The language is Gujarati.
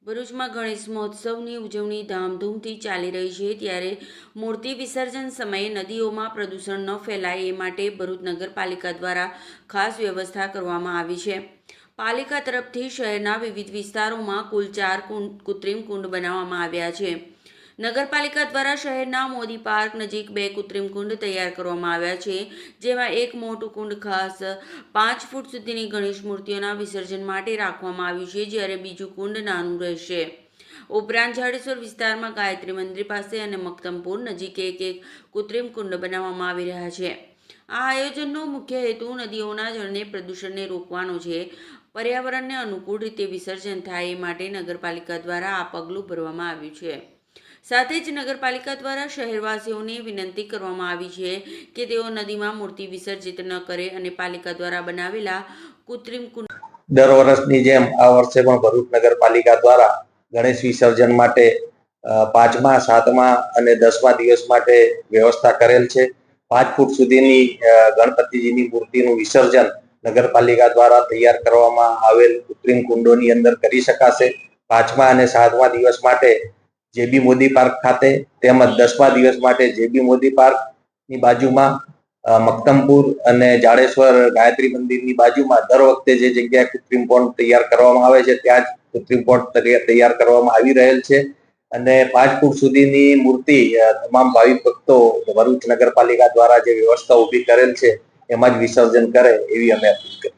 ભરૂચમાં ગણેશ મહોત્સવની ઉજવણી ધામધૂમથી ચાલી રહી છે, ત્યારે મૂર્તિ વિસર્જન સમયે નદીઓમાં પ્રદૂષણ ન ફેલાય એ માટે ભરૂચ નગરપાલિકા દ્વારા ખાસ વ્યવસ્થા કરવામાં આવી છે. પાલિકા તરફથી શહેરના વિવિધ વિસ્તારોમાં કુલ 4 કૃત્રિમ કુંડ બનાવવામાં આવ્યા છે. નગરપાલિકા દ્વારા શહેરના મોદી પાર્ક નજીક 2 કૃત્રિમ કુંડ તૈયાર કરવામાં આવ્યા છે, જેમાં એક મોટું કુંડ ખાસ 5 ફૂટ સુધીની ગણેશ મૂર્તિઓના વિસર્જન માટે રાખવામાં આવ્યું છે, જ્યારે બીજું કુંડ નાનું રહેશે. ઉપરાંત જાડેશ્વર વિસ્તારમાં ગાયત્રી મંદિર પાસે અને મક્તમપુર નજીક એક કૃત્રિમ કુંડ બનાવવામાં આવી રહ્યા છે. આ આયોજનનો મુખ્ય હેતુ નદીઓના જળને પ્રદૂષણને રોકવાનો છે. પર્યાવરણને અનુકૂળ રીતે વિસર્જન થાય એ માટે નગરપાલિકા દ્વારા આ પગલું ભરવામાં આવ્યું છે. સાથે જ નગરપાલિકા દ્વારા શહેરવાસીઓને વિનંતી કરવામાં આવી છે કે તેઓ નદીમાં મૂર્તિ વિસર્જિત ન કરે અને પાલિકા દ્વારા બનાવેલા કૃત્રિમ કુંડ દર વર્ષની જેમ આ વર્ષે પણ ભરૂચ નગરપાલિકા દ્વારા ગણેશ વિસર્જન માટે 5મા, 7મા અને 10મા દિવસ માટે વ્યવસ્થા કરેલ છે. 5 ફૂટ સુધીની ગણપતિજીની મૂર્તિનું વિસર્જન નગરપાલિકા દ્વારા તૈયાર કરવામાં આવેલ કૃત્રિમ કુંડોની અંદર કરી શકાશે. 5મા અને 7મા દિવસ માટે જેબી મોદી પાર્ક ખાતે તેમજ 10મા દિવસ માટે જેબી મોદી પાર્કની બાજુમાં મક્તમપુર અને જાડેશ્વર ગાયત્રી મંદિરની બાજુમાં દર વખતે જે જગ્યાએ કૃત્રિમ પોન્ડ તૈયાર કરવામાં આવે છે ત્યાં જ કૃત્રિમ પોન્ડ તૈયાર કરવામાં આવી રહેલ છે. અને 5 ફૂટ સુધીની મૂર્તિ તમામ ભાવિક ભક્તો ભરૂચ નગરપાલિકા દ્વારા જે વ્યવસ્થા ઊભી કરેલ છે એમાં જ વિસર્જન કરે એવી અમે અપીલ કરી.